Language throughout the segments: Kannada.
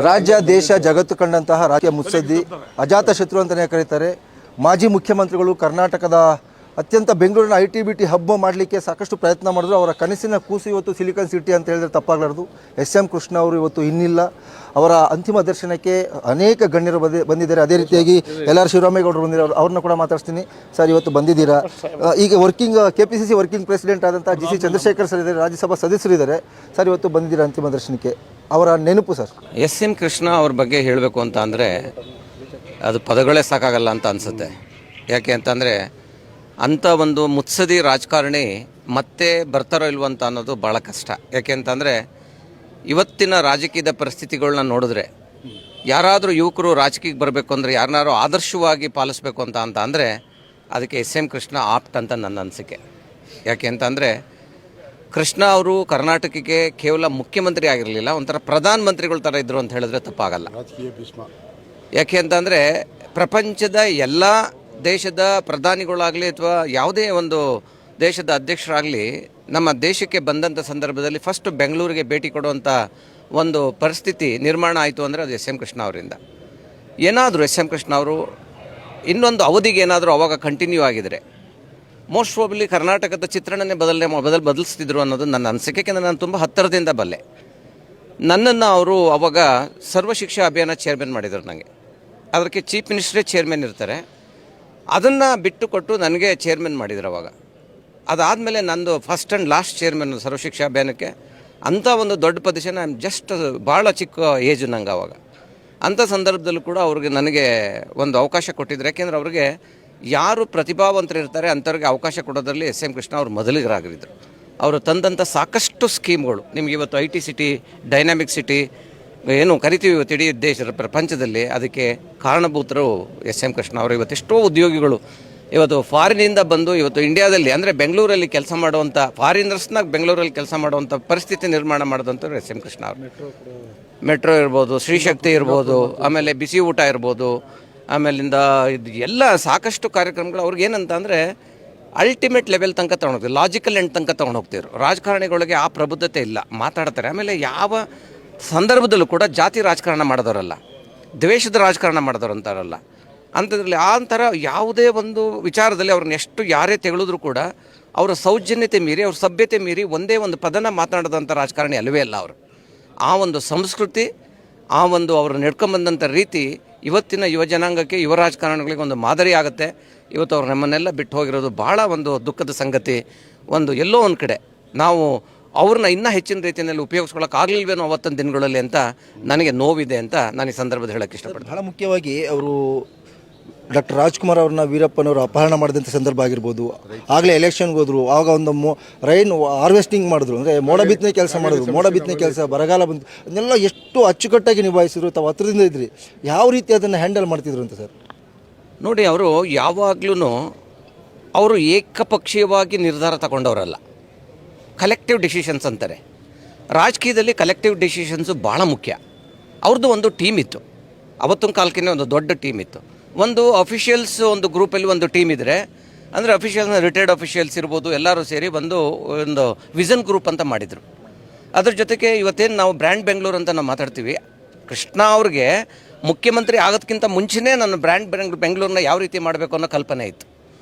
ರಾಜ್ಯ ದೇಶ ಜಗತ್ತು ಕಂಡಂತಹ ರಾಜಕೀಯ ಮುತ್ಸದ್ದಿ, ಅಜಾತ ಶತ್ರು ಅಂತಲೇ ಕರೀತಾರೆ. ಮಾಜಿ ಮುಖ್ಯಮಂತ್ರಿಗಳು ಕರ್ನಾಟಕದ ಅತ್ಯಂತ ಬೆಂಗಳೂರಿನ ITBT ಹಬ್ ಮಾಡಲಿಕ್ಕೆ ಸಾಕಷ್ಟು ಪ್ರಯತ್ನ ಮಾಡಿದ್ರು. ಅವರ ಕನಸಿನ ಕೂಸು ಇವತ್ತು ಸಿಲಿಕಾನ್ ಸಿಟಿ ಅಂತ ಹೇಳಿದ್ರೆ ತಪ್ಪಾಗಲಾರದು. SM ಕೃಷ್ಣ ಅವರು ಇವತ್ತು ಇನ್ನಿಲ್ಲ. ಅವರ ಅಂತಿಮ ದರ್ಶನಕ್ಕೆ ಅನೇಕ ಗಣ್ಯರು ಬಂದಿದ್ದಾರೆ. ಅದೇ ರೀತಿಯಾಗಿ LR ಶಿವರಾಮೇಗೌಡರು ಬಂದಿದ್ದಾರೆ. ಅವ್ರನ್ನ ಕೂಡ ಮಾತಾಡ್ತೀನಿ. ಸರ್, ಇವತ್ತು ಬಂದಿದ್ದೀರಾ. ಈಗ KPCC ವರ್ಕಿಂಗ್ ಪ್ರೆಸಿಡೆಂಟ್ ಆದಂಥ GC ಚಂದ್ರಶೇಖರ್ ಸರ್ ಇದ್ದಾರೆ, ರಾಜ್ಯಸಭಾ ಸದಸ್ಯರಿದ್ದಾರೆ. ಸರ್, ಇವತ್ತು ಬಂದಿದ್ದೀರಾ ಅಂತಿಮ ದರ್ಶನಕ್ಕೆ. ಅವರ ನೆನಪು ಸರ್. SM ಕೃಷ್ಣ ಅವ್ರ ಬಗ್ಗೆ ಹೇಳಬೇಕು ಅಂತ ಅಂದರೆ ಅದು ಪದಗಳೇ ಸಾಕಾಗಲ್ಲ ಅಂತ ಅನಿಸುತ್ತೆ. ಯಾಕೆ ಅಂತಂದರೆ ಅಂಥ ಒಂದು ಮುತ್ಸದಿ ರಾಜಕಾರಣಿ ಮತ್ತೆ ಬರ್ತಾರೋ ಇಲ್ವೋ ಅಂತ ಅನ್ನೋದು ಭಾಳ ಕಷ್ಟ. ಯಾಕೆ ಅಂತಂದರೆ ಇವತ್ತಿನ ರಾಜಕೀಯದ ಪರಿಸ್ಥಿತಿಗಳನ್ನ ನೋಡಿದ್ರೆ ಯಾರಾದರೂ ಯುವಕರು ರಾಜಕೀಯಕ್ಕೆ ಬರಬೇಕು ಅಂದರೆ ಯಾರನ್ನಾರು ಆದರ್ಶವಾಗಿ ಪಾಲಿಸಬೇಕು ಅಂತ ಅಂದರೆ ಅದಕ್ಕೆ SM ಕೃಷ್ಣ ಆಪ್ಟ್ ಅಂತ ನನ್ನ ಅನಿಸಿಕೆ. ಯಾಕೆ ಅಂತಂದರೆ ಕೃಷ್ಣ ಅವರು ಕರ್ನಾಟಕಕ್ಕೆ ಕೇವಲ ಮುಖ್ಯಮಂತ್ರಿ ಆಗಿರಲಿಲ್ಲ, ಒಂಥರ ಪ್ರಧಾನಮಂತ್ರಿಗಳ ಥರ ಇದ್ದರು ಅಂತ ಹೇಳಿದ್ರೆ ತಪ್ಪಾಗಲ್ಲ. ಯಾಕೆ ಅಂತಂದರೆ ಪ್ರಪಂಚದ ಎಲ್ಲ ದೇಶದ ಪ್ರಧಾನಿಗಳಾಗಲಿ ಅಥವಾ ಯಾವುದೇ ಒಂದು ದೇಶದ ಅಧ್ಯಕ್ಷರಾಗಲಿ ನಮ್ಮ ದೇಶಕ್ಕೆ ಬಂದಂಥ ಸಂದರ್ಭದಲ್ಲಿ ಫಸ್ಟ್ ಬೆಂಗಳೂರಿಗೆ ಭೇಟಿ ಕೊಡುವಂಥ ಒಂದು ಪರಿಸ್ಥಿತಿ ನಿರ್ಮಾಣ ಆಯಿತು ಅಂದರೆ ಅದು SM ಕೃಷ್ಣ ಅವರಿಂದ. ಏನಾದರೂ SM ಕೃಷ್ಣ ಅವರು ಇನ್ನೊಂದು ಅವಧಿಗೆ ಏನಾದರೂ ಅವಾಗ ಕಂಟಿನ್ಯೂ ಆಗಿದರೆ ಮೋಸ್ಟ್ ಪ್ರಾಬಬ್ಲಿ ಕರ್ನಾಟಕದ ಚಿತ್ರಣನೇ ಬದಲಿಸ್ತಿದ್ರು ಅನ್ನೋದು ನನ್ನ ಅನಿಸಿಕೆ. ಯಾಕೆಂದರೆ ನಾನು ತುಂಬ ಹತ್ತಿರದಿಂದ ಬಲ್ಲೆ. ನನ್ನನ್ನು ಅವರು ಅವಾಗ ಸರ್ವ ಶಿಕ್ಷಾ ಅಭಿಯಾನ ಚೇರ್ಮನ್ ಮಾಡಿದರು. ನನಗೆ ಅದಕ್ಕೆ ಚೀಫ್ ಮಿನಿಸ್ಟ್ರೇ ಚೇರ್ಮನ್ ಇರ್ತಾರೆ. ಅದನ್ನು ಬಿಟ್ಟು ಕೊಟ್ಟು ನನಗೆ ಚೇರ್ಮನ್ ಮಾಡಿದ್ರು ಅವಾಗ. ಅದಾದಮೇಲೆ ನಂದು first and last chairman Sarva Shiksha ಅಭಿಯಾನಕ್ಕೆ. ಅಂಥ ಒಂದು ದೊಡ್ಡ ಪೊಸಿಷನ್ ಜಸ್ಟ್ ಭಾಳ ಚಿಕ್ಕ ಏಜು ನಂಗೆ ಅವಾಗ. ಅಂಥ ಸಂದರ್ಭದಲ್ಲೂ ಕೂಡ ಅವ್ರಿಗೆ ನನಗೆ ಒಂದು ಅವಕಾಶ ಕೊಟ್ಟಿದ್ರು. ಯಾಕೆಂದರೆ ಅವ್ರಿಗೆ ಯಾರು ಪ್ರತಿಭಾವಂತರು ಇರ್ತಾರೆ ಅಂಥವ್ರಿಗೆ ಅವಕಾಶ ಕೊಡೋದ್ರಲ್ಲಿ SM ಕೃಷ್ಣ ಅವರು ಮೊದಲಿಗರಾಗಿದ್ದರು. ಅವರು ತಂದಂಥ ಸಾಕಷ್ಟು ಸ್ಕೀಮ್ಗಳು ನಿಮಗೆ ಇವತ್ತು IT ಸಿಟಿ, ಡೈನಾಮಿಕ್ ಸಿಟಿ ಏನು ಕರಿತೀವಿ ಇವತ್ತು ಇಡೀ ದೇಶದ ಪ್ರಪಂಚದಲ್ಲಿ ಅದಕ್ಕೆ ಕಾರಣಭೂತರು SM ಕೃಷ್ಣ ಅವರು. ಇವತ್ತೆಷ್ಟೋ ಉದ್ಯೋಗಿಗಳು ಇವತ್ತು ಫಾರಿನಿಂದ ಬಂದು ಇವತ್ತು ಇಂಡಿಯಾದಲ್ಲಿ ಅಂದರೆ ಬೆಂಗಳೂರಲ್ಲಿ ಕೆಲಸ ಮಾಡುವಂಥ ಫಾರಿನರ್ಸ್ನಾಗ ಬೆಂಗಳೂರಲ್ಲಿ ಕೆಲಸ ಮಾಡುವಂಥ ಪರಿಸ್ಥಿತಿ ನಿರ್ಮಾಣ ಮಾಡಿದಂಥವ್ರು SM ಕೃಷ್ಣ ಅವರು. ಮೆಟ್ರೋ ಇರ್ಬೋದು, ಶ್ರೀಶಕ್ತಿ ಇರ್ಬೋದು, ಆಮೇಲೆ ಬಿಸಿ ಊಟ ಇರ್ಬೋದು, ಆಮೇಲಿಂದ ಇದು ಎಲ್ಲ ಸಾಕಷ್ಟು ಕಾರ್ಯಕ್ರಮಗಳು ಅವ್ರಿಗೆ ಏನಂತ ಅಂದರೆ ಅಲ್ಟಿಮೇಟ್ ಲೆವೆಲ್ ತನಕ ತೊಗೊಂಡೋಗ್ತೀವಿ, ಲಾಜಿಕಲ್ ಎಂಡ್ ತನಕ ತೊಗೊಂಡೋಗ್ತಿದ್ರು. ರಾಜಕಾರಣಿಗಳಿಗೆ ಆ ಪ್ರಬುದ್ಧತೆ ಇಲ್ಲ, ಮಾತಾಡ್ತಾರೆ. ಆಮೇಲೆ ಯಾವ ಸಂದರ್ಭದಲ್ಲೂ ಕೂಡ ಜಾತಿ ರಾಜಕಾರಣ ಮಾಡಿದವರಲ್ಲ, ದ್ವೇಷದ ರಾಜಕಾರಣ ಮಾಡಿದವರು ಅಂತಾರಲ್ಲ. ಅಂಥದ್ರಲ್ಲಿ ಆ ಥರ ಯಾವುದೇ ಒಂದು ವಿಚಾರದಲ್ಲಿ ಅವ್ರನ್ನ ಎಷ್ಟು ಯಾರೇ ತೆಗೆಳಿದ್ರು ಕೂಡ ಅವರ ಸೌಜನ್ಯತೆ ಮೀರಿ, ಅವ್ರ ಸಭ್ಯತೆ ಮೀರಿ ಒಂದೇ ಒಂದು ಪದನ ಮಾತನಾಡಿದಂಥ ರಾಜಕಾರಣಿ ಅಲ್ಲವೇ ಅಲ್ಲ ಅವರು. ಆ ಒಂದು ಸಂಸ್ಕೃತಿ, ಆ ಒಂದು ಅವರು ನಡ್ಕೊಂಬಂದಂಥ ರೀತಿ ಇವತ್ತಿನ ಯುವ ಜನಾಂಗಕ್ಕೆ, ಯುವ ರಾಜಕಾರಣಿಗಳಿಗೆ ಒಂದು ಮಾದರಿ ಆಗುತ್ತೆ. ಇವತ್ತು ಅವ್ರು ನಮ್ಮನ್ನೆಲ್ಲ ಬಿಟ್ಟು ಹೋಗಿರೋದು ಭಾಳ ಒಂದು ದುಃಖದ ಸಂಗತಿ. ಒಂದು ಎಲ್ಲೋ ಒಂದು ಕಡೆ ನಾವು ಅವ್ರನ್ನ ಇನ್ನೂ ಹೆಚ್ಚಿನ ರೀತಿಯಲ್ಲಿ ಉಪಯೋಗಿಸ್ಕೊಳ್ಳೋಕ್ಕಾಗಲಿಲ್ವೇನೋ ಅವತ್ತಿನ ದಿನಗಳಲ್ಲಿ ಅಂತ ನನಗೆ ನೋವಿದೆ ಅಂತ ನಾನು ಈ ಸಂದರ್ಭದಲ್ಲಿ ಹೇಳೋಕ್ಕೆ ಇಷ್ಟಪಡ್ತೀನಿ. ಬಹಳ ಮುಖ್ಯವಾಗಿ ಅವರು ಡಾಕ್ಟರ್ ರಾಜ್ಕುಮಾರ್ ಅವ್ರನ್ನ ವೀರಪ್ಪನವರು ಅಪಹರಣ ಮಾಡಿದಂಥ ಸಂದರ್ಭ ಆಗಿರ್ಬೋದು. ಆಗಲೇ ಎಲೆಕ್ಷನ್ಗೆ ಹೋದರು, ಆವಾಗ ಒಂದು ರೈನ್ ಹಾರ್ವೆಸ್ಟಿಂಗ್ ಮಾಡಿದ್ರು, ಅಂದರೆ ಮೋಡ ಬಿತ್ತನೆ ಕೆಲಸ ಮಾಡಿದ್ರು. ಮೋಡ ಬಿತ್ತನೆ ಕೆಲಸ, ಬರಗಾಲ ಬಂತು, ಅದನ್ನೆಲ್ಲ ಎಷ್ಟು ಅಚ್ಚುಕಟ್ಟಾಗಿ ನಿಭಾಯಿಸಿದ್ರು. ತಾವು ಹತ್ರದಿಂದ ಇದ್ರಿ, ಯಾವ ರೀತಿ ಅದನ್ನು ಹ್ಯಾಂಡಲ್ ಮಾಡ್ತಿದ್ರು ಅಂತ ಸರ್? ನೋಡಿ, ಅವರು ಯಾವಾಗಲೂ ಅವರು ಏಕಪಕ್ಷೀಯವಾಗಿ ನಿರ್ಧಾರ ತಗೊಂಡವರಲ್ಲ, ಕಲೆಕ್ಟಿವ್ ಡಿಸಿಷನ್ಸ್ ಅಂತಾರೆ. ರಾಜಕೀಯದಲ್ಲಿ ಕಲೆಕ್ಟಿವ್ ಡಿಸಿಷನ್ಸು ಭಾಳ ಮುಖ್ಯ. ಅವ್ರದ್ದು ಒಂದು ಟೀಮ್ ಇತ್ತು, ಅವತ್ತಿನ ಕಾಲಕ್ಕೆ ಒಂದು ದೊಡ್ಡ ಟೀಮ್ ಇತ್ತು. ಒಂದು ಅಫಿಷಿಯಲ್ಸ್ ಒಂದು ಗ್ರೂಪಲ್ಲಿ ಒಂದು ಟೀಮ್ ಇದ್ದರೆ, ಅಂದರೆ ಅಫಿಷಿಯಲ್ಸ್, ರಿಟೈರ್ಡ್ ಅಫಿಷಿಯಲ್ಸ್ ಇರ್ಬೋದು, ಎಲ್ಲರೂ ಸೇರಿ ಒಂದು ವಿಷನ್ ಗ್ರೂಪ್ ಅಂತ ಮಾಡಿದರು. ಅದ್ರ ಜೊತೆಗೆ ಇವತ್ತೇನು ನಾವು ಬ್ರ್ಯಾಂಡ್ ಬೆಂಗಳೂರು ಅಂತ ನಾವು ಮಾತಾಡ್ತೀವಿ, ಕೃಷ್ಣ ಅವ್ರಿಗೆ ಮುಖ್ಯಮಂತ್ರಿ ಆಗೋದಕ್ಕಿಂತ ಮುಂಚೆನೇ ನನ್ನ ಬ್ರ್ಯಾಂಡ್ ಬೆಂಗಳೂರನ್ನ ಯಾವ ರೀತಿ ಮಾಡಬೇಕು ಅನ್ನೋ ಕಲ್ಪನೆ ಇತ್ತು.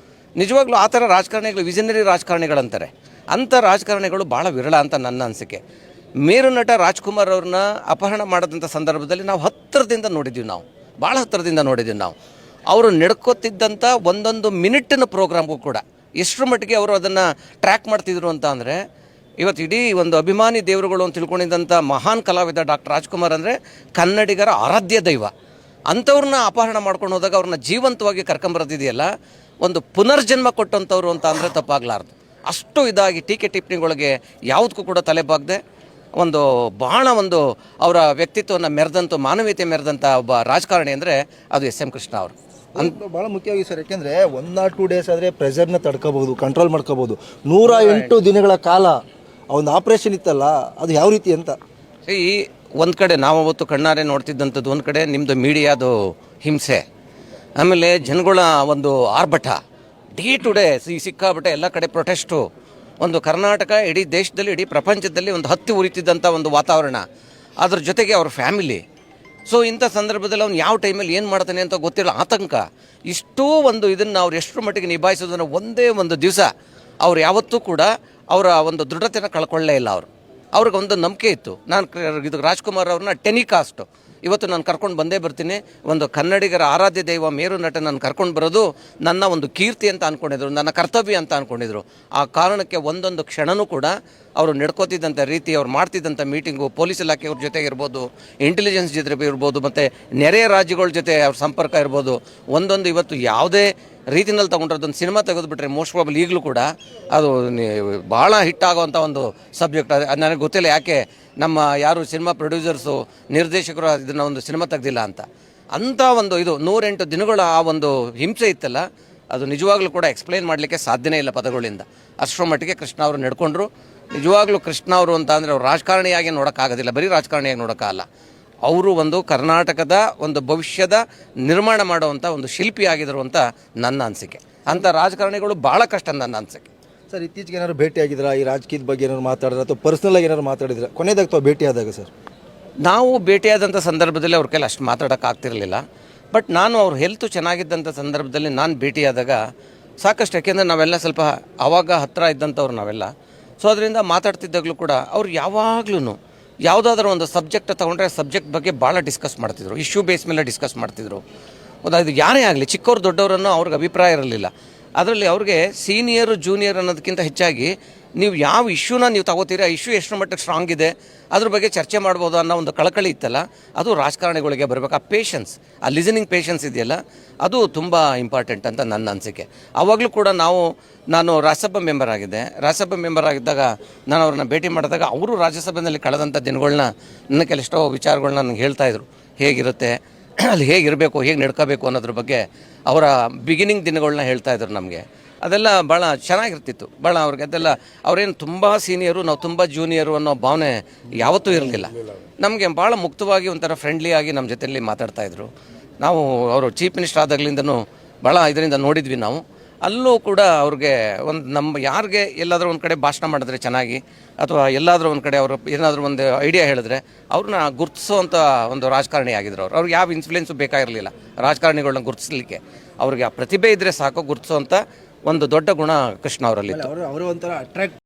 ನಿಜವಾಗ್ಲೂ ಆ ಥರ ರಾಜಕಾರಣಿಗಳು ವಿಷನರಿ ರಾಜಕಾರಣಿಗಳಂತಾರೆ. ಅಂಥ ರಾಜಕಾರಣಿಗಳು ಭಾಳ ವಿರಳ ಅಂತ ನನ್ನ ಅನಿಸಿಕೆ. ಮೇರು ನಟ ರಾಜ್ಕುಮಾರ್ ಅವ್ರನ್ನ ಅಪಹರಣ ಮಾಡಿದಂಥ ಸಂದರ್ಭದಲ್ಲಿ ನಾವು ಹತ್ತಿರದಿಂದ ನೋಡಿದ್ದೀವಿ, ಭಾಳ ಹತ್ತಿರದಿಂದ ನೋಡಿದ್ದೀವಿ ನಾವು. ಅವರು ನಡ್ಕೋತಿದ್ದಂಥ ಒಂದೊಂದು ಮಿನಿಟಿನ ಪ್ರೋಗ್ರಾಮ್ಗೂ ಕೂಡ ಎಷ್ಟರ ಮಟ್ಟಿಗೆ ಅವರು ಅದನ್ನು ಟ್ರ್ಯಾಕ್ ಮಾಡ್ತಿದ್ರು ಅಂತ ಅಂದರೆ, ಇವತ್ತು ಇಡೀ ಒಂದು ಅಭಿಮಾನಿ ದೇವರುಗಳು ಅಂತ ತಿಳ್ಕೊಂಡಿದ್ದಂಥ ಮಹಾನ್ ಕಲಾವಿದ ಡಾಕ್ಟರ್ ರಾಜ್ಕುಮಾರ್ ಅಂದರೆ ಕನ್ನಡಿಗರ ಆರಾಧ್ಯ ದೈವ. ಅಂಥವ್ರನ್ನ ಅಪಹರಣ ಮಾಡ್ಕೊಂಡು ಹೋದಾಗ ಅವ್ರನ್ನ ಜೀವಂತವಾಗಿ ಕರ್ಕೊಂಬರೋದಿದೆಯಲ್ಲ, ಒಂದು ಪುನರ್ಜನ್ಮ ಕೊಟ್ಟಂಥವ್ರು ಅಂತ ಅಂದರೆ ತಪ್ಪಾಗಲಾರ್ದು. ಅಷ್ಟು ಇದಾಗಿ ಟೀಕೆ ಟಿಪ್ಪಣಿಗಳಿಗೆ ಯಾವುದಕ್ಕೂ ಕೂಡ ತಲೆಬಾಗದೆ ಒಂದು ಬಹಳ ಒಂದು ಅವರ ವ್ಯಕ್ತಿತ್ವವನ್ನು ಮೆರೆದಂಥ, ಮಾನವೀಯತೆ ಮೆರೆದಂಥ ಒಬ್ಬ ರಾಜಕಾರಣಿ ಅಂದರೆ ಅದು SM ಕೃಷ್ಣ ಅವರು. ಭಾಳ ಮುಖ್ಯವಾಗಿ ಸರ್, ಯಾಕೆಂದರೆ 1 or 2 ಡೇಸ್ ಆದರೆ ಪ್ರೆಷರ್ನ ತಡ್ಕೋಬಹುದು, ಕಂಟ್ರೋಲ್ ಮಾಡ್ಕೋಬೋದು. 108 ದಿನಗಳ ಕಾಲ ಒಂದು ಆಪ್ರೇಷನ್ ಇತ್ತಲ್ಲ, ಅದು ಯಾವ ರೀತಿ ಅಂತ? ಈ ಒಂದು ಕಡೆ ನಾವು ಅವತ್ತು ಕಣ್ಣಾರೆ ನೋಡ್ತಿದ್ದಂಥದ್ದು, ಒಂದು ಕಡೆ ನಿಮ್ಮದು ಮೀಡಿಯಾದು ಹಿಂಸೆ, ಆಮೇಲೆ ಜನಗಳ ಒಂದು ಆರ್ಭಟ, ಡೇ ಟು ಡೇ ಸಿಕ್ಕಾಬಿಟ್ಟೆ ಎಲ್ಲ ಕಡೆ ಪ್ರೊಟೆಸ್ಟು, ಒಂದು ಕರ್ನಾಟಕ ಇಡೀ ದೇಶದಲ್ಲಿ, ಇಡೀ ಪ್ರಪಂಚದಲ್ಲಿ ಒಂದು ಹತ್ತಿ ಉರಿತಿದ್ದಂಥ ಒಂದು ವಾತಾವರಣ. ಅದ್ರ ಜೊತೆಗೆ ಅವ್ರ ಫ್ಯಾಮಿಲಿ, ಸೊ ಇಂಥ ಸಂದರ್ಭದಲ್ಲಿ ಅವ್ನು ಯಾವ ಟೈಮಲ್ಲಿ ಏನು ಮಾಡ್ತಾನೆ ಅಂತ ಗೊತ್ತಿಲ್ಲ, ಆತಂಕ. ಇಷ್ಟೂ ಒಂದು ಇದನ್ನು ಅವ್ರು ಎಷ್ಟರ ಮಟ್ಟಿಗೆ ನಿಭಾಯಿಸೋದನ್ನು ಒಂದೇ ಒಂದು ದಿವಸ ಅವ್ರು ಯಾವತ್ತೂ ಕೂಡ ಅವರ ಒಂದು ದೃಢತೆನ ಕಳ್ಕೊಳ್ಳೇ ಇಲ್ಲ. ಅವ್ರಿಗೆ ಒಂದು ನಂಬಿಕೆ ಇತ್ತು. ಇದು ರಾಜ್ಕುಮಾರ್ ಅವ್ರನ್ನ ಟೆನಿಕಾಸ್ಟು ಇವತ್ತು ನಾನು ಕರ್ಕೊಂಡು ಬಂದೇ ಬರ್ತೀನಿ, ಒಂದು ಕನ್ನಡಿಗರ ಆರಾಧ್ಯ ದೈವ ಮೇರು ನಟ ನಾನು ಕರ್ಕೊಂಡು ಬರೋದು ನನ್ನ ಒಂದು ಕೀರ್ತಿ ಅಂತ ಅಂದ್ಕೊಂಡಿದ್ರು, ನನ್ನ ಕರ್ತವ್ಯ ಅಂತ ಅಂದ್ಕೊಂಡಿದ್ರು. ಆ ಕಾರಣಕ್ಕೆ ಒಂದೊಂದು ಕ್ಷಣನೂ ಕೂಡ ಅವರು ನಡ್ಕೋತಿದ್ದಂಥ ರೀತಿ, ಅವ್ರು ಮಾಡ್ತಿದ್ದಂಥ ಮೀಟಿಂಗು, ಪೊಲೀಸ್ ಇಲಾಖೆಯವ್ರ ಜೊತೆಗೆ ಇರ್ಬೋದು, ಇಂಟೆಲಿಜೆನ್ಸ್ ಜೊತೆ ಇರ್ಬೋದು, ಮತ್ತು ನೆರೆಯ ರಾಜ್ಯಗಳ ಜೊತೆ ಅವ್ರ ಸಂಪರ್ಕ ಇರ್ಬೋದು, ಒಂದೊಂದು ಇವತ್ತು ಯಾವುದೇ ರೀತಿನಲ್ಲಿ ತೊಗೊಂಡ್ರದೊಂದು ಸಿನಿಮಾ ತೆಗೆದುಬಿಟ್ರೆ ಮೋಸ್ಟ್ ಪ್ರಾಬಲ್ ಈಗಲೂ ಕೂಡ ಅದು ಭಾಳ ಹಿಟ್ ಆಗೋವಂಥ ಒಂದು ಸಬ್ಜೆಕ್ಟ್. ಅದು ನನಗೆ ಗೊತ್ತಿಲ್ಲ ಯಾಕೆ ನಮ್ಮ ಯಾರು ಸಿನಿಮಾ ಪ್ರೊಡ್ಯೂಸರ್ಸು, ನಿರ್ದೇಶಕರು ಇದನ್ನು ಒಂದು ಸಿನಿಮಾ ತೆಗೆದಿಲ್ಲ ಅಂತ. ಅಂಥ ಒಂದು ಇದು 108 ದಿನಗಳ ಆ ಒಂದು ಹಿಂಸೆ ಇತ್ತಲ್ಲ, ಅದು ನಿಜವಾಗ್ಲೂ ಕೂಡ ಎಕ್ಸ್ಪ್ಲೈನ್ ಮಾಡಲಿಕ್ಕೆ ಸಾಧ್ಯನೇ ಇಲ್ಲ ಪದಗಳಿಂದ. ಅಷ್ಟರ ಮಟ್ಟಿಗೆ ಕೃಷ್ಣ ಅವರು ನಡ್ಕೊಂಡ್ರು. ನಿಜವಾಗ್ಲೂ ಕೃಷ್ಣ ಅವರು ಅಂತ ಅಂದರೆ ಅವ್ರು ರಾಜಕಾರಣಿಯಾಗಿ ನೋಡೋಕ್ಕಾಗೋದಿಲ್ಲ, ಬರೀ ರಾಜಕಾರಣಿಯಾಗಿ ನೋಡೋಕ್ಕಾಗಲ್ಲ. ಅವರು ಒಂದು ಕರ್ನಾಟಕದ ಒಂದು ಭವಿಷ್ಯದ ನಿರ್ಮಾಣ ಮಾಡುವಂಥ ಒಂದು ಶಿಲ್ಪಿ ಆಗಿದ್ರು ಅಂತ ನನ್ನ ಅನಿಸಿಕೆ. ಅಂಥ ರಾಜಕಾರಣಿಗಳು ಭಾಳ ಕಷ್ಟ ನನ್ನ ಅನಿಸಿಕೆ. ಸರ್, ಇತ್ತೀಚೆಗೆ ಏನಾದ್ರು ಭೇಟಿ ಆಗಿದ್ರಾ? ಈ ರಾಜಕೀಯದ ಬಗ್ಗೆ ಏನಾದ್ರು ಮಾತಾಡಿದ್ರೆ ಅಥವಾ ಪರ್ಸ್ನಲಾಗಿ ಏನಾದ್ರು ಮಾತಾಡಿದ್ರೆ ಕೊನೆಯದಾಗ ತಾವು ಭೇಟಿ ಆದಾಗ? ಸರ್, ನಾವು ಭೇಟಿಯಾದಂಥ ಸಂದರ್ಭದಲ್ಲಿ ಅವ್ರ ಕೈಲಿ ಅಷ್ಟು ಮಾತಾಡೋಕ್ಕಾಗ್ತಿರಲಿಲ್ಲ. ಬಟ್ ನಾನು ಅವ್ರ ಹೆಲ್ತು ಚೆನ್ನಾಗಿದ್ದಂಥ ಸಂದರ್ಭದಲ್ಲಿ ನಾನು ಭೇಟಿಯಾದಾಗ ಸಾಕಷ್ಟು, ಯಾಕೆಂದರೆ ನಾವೆಲ್ಲ ಸ್ವಲ್ಪ ಆವಾಗ ಹತ್ತಿರ ಇದ್ದಂಥವ್ರು ನಾವೆಲ್ಲ. ಸೊ ಅದರಿಂದ ಮಾತಾಡ್ತಿದ್ದಾಗಲೂ ಕೂಡ ಅವ್ರು ಯಾವಾಗ್ಲೂ ಯಾವುದಾದ್ರೂ ಒಂದು ಸಬ್ಜೆಕ್ಟ್ ತೊಗೊಂಡ್ರೆ ಸಬ್ಜೆಕ್ಟ್ ಬಗ್ಗೆ ಭಾಳ ಡಿಸ್ಕಸ್ ಮಾಡ್ತಿದ್ರು, ಇಶ್ಯೂ ಬೇಸ್ ಮೇಲೆ ಡಿಸ್ಕಸ್ ಮಾಡ್ತಿದ್ರು. ಇದು ಯಾರೇ ಆಗಲಿ, ಚಿಕ್ಕವ್ರು ದೊಡ್ಡವರನ್ನು ಅವ್ರಿಗೆ ಅಭಿಪ್ರಾಯ ಇರಲಿಲ್ಲ. ಅದರಲ್ಲಿ ಅವ್ರಿಗೆ ಸೀನಿಯರು ಜೂನಿಯರ್ ಅನ್ನೋದಕ್ಕಿಂತ ಹೆಚ್ಚಾಗಿ ನೀವು ಯಾವ ಇಶ್ಯೂನ ನೀವು ತಗೋತೀರಿ, ಆ ಇಶ್ಯೂ ಎಷ್ಟು ಮಟ್ಟಿಗೆ ಸ್ಟ್ರಾಂಗ್ ಇದೆ, ಅದ್ರ ಬಗ್ಗೆ ಚರ್ಚೆ ಮಾಡ್ಬೋದು ಅನ್ನೋ ಒಂದು ಕಳಕಳಿ ಇತ್ತಲ್ಲ, ಅದು ರಾಜಕಾರಣಿಗಳಿಗೆ ಬರಬೇಕು. ಆ ಪೇಷನ್ಸ್, ಆ ಲಿಸನಿಂಗ್ ಪೇಷನ್ಸ್ ಇದೆಯಲ್ಲ, ಅದು ತುಂಬ ಇಂಪಾರ್ಟೆಂಟ್ ಅಂತ ನನ್ನ ಅನಿಸಿಕೆ. ಆವಾಗಲೂ ಕೂಡ ನಾನು ರಾಜ್ಯಸಭಾ ಮೆಂಬರ್ ಆಗಿದ್ದೆ. ರಾಜ್ಯಸಭಾ ಮೆಂಬರ್ ಆಗಿದ್ದಾಗ ನಾನು ಅವ್ರನ್ನ ಭೇಟಿ ಮಾಡಿದಾಗ ಅವರು ರಾಜ್ಯಸಭೆಯಲ್ಲಿ ಕಳೆದಂಥ ದಿನಗಳನ್ನ ನನ್ನ ಕೆಲಷ್ಟೋ ವಿಚಾರಗಳನ್ನ ನನಗೆ ಹೇಳ್ತಾಯಿದ್ರು. ಹೇಗಿರುತ್ತೆ ಅಲ್ಲಿ, ಹೇಗಿರಬೇಕು, ಹೇಗೆ ನಡ್ಕೋಬೇಕು ಅನ್ನೋದ್ರ ಬಗ್ಗೆ ಅವರ ಬಿಗಿನಿಂಗ್ ದಿನಗಳನ್ನ ಹೇಳ್ತಾಯಿದ್ರು ನಮಗೆ. ಅದೆಲ್ಲ ಭಾಳ ಚೆನ್ನಾಗಿರ್ತಿತ್ತು. ಭಾಳ ಅವ್ರಿಗೆ ಅದೆಲ್ಲ ಅವರೇನು ತುಂಬ ಸೀನಿಯರು, ನಾವು ತುಂಬ ಜೂನಿಯರು ಅನ್ನೋ ಭಾವನೆ ಯಾವತ್ತೂ ಇರಲಿಲ್ಲ. ನಮಗೆ ಭಾಳ ಮುಕ್ತವಾಗಿ ಒಂಥರ ಫ್ರೆಂಡ್ಲಿ ಆಗಿ ನಮ್ಮ ಜೊತೆಯಲ್ಲಿ ಮಾತಾಡ್ತಾಯಿದ್ರು. ನಾವು ಅವರು ಚೀಫ್ ಮಿನಿಸ್ಟರ್ ಆದಾಗಲಿಂದನೂ ಭಾಳ ಇದರಿಂದ ನೋಡಿದ್ವಿ ನಾವು. ಅಲ್ಲೂ ಕೂಡ ಅವ್ರಿಗೆ ಒಂದು ನಮ್ಮ ಯಾರಿಗೆ ಎಲ್ಲಾದರೂ ಒಂದು ಕಡೆ ಭಾಷಣ ಮಾಡಿದ್ರೆ ಚೆನ್ನಾಗಿ, ಅಥವಾ ಎಲ್ಲಾದರೂ ಒಂದು ಕಡೆ ಅವರು ಏನಾದರೂ ಒಂದು ಐಡಿಯಾ ಹೇಳಿದ್ರೆ ಅವ್ರನ್ನ ಗುರುತಿಸೋವಂಥ ಒಂದು ರಾಜಕಾರಣಿ ಆಗಿದ್ರು. ಅವ್ರಿಗೆ ಯಾವ ಇನ್ಫ್ಲುಯೆನ್ಸು ಬೇಕಾಗಿರಲಿಲ್ಲ ರಾಜಕಾರಣಿಗಳನ್ನ ಗುರುತಿಸಲಿಕ್ಕೆ. ಅವ್ರಿಗೆ ಆ ಪ್ರತಿಭೆ ಇದ್ದರೆ ಸಾಕು, ಗುರುತಿಸೋವಂಥ ಒಂದು ದೊಡ್ಡ ಗುಣ ಕೃಷ್ಣ ಅವರಲ್ಲಿತ್ತು. ಅವರು ಒಂಥರ ಅಟ್ರಾಕ್ಟ್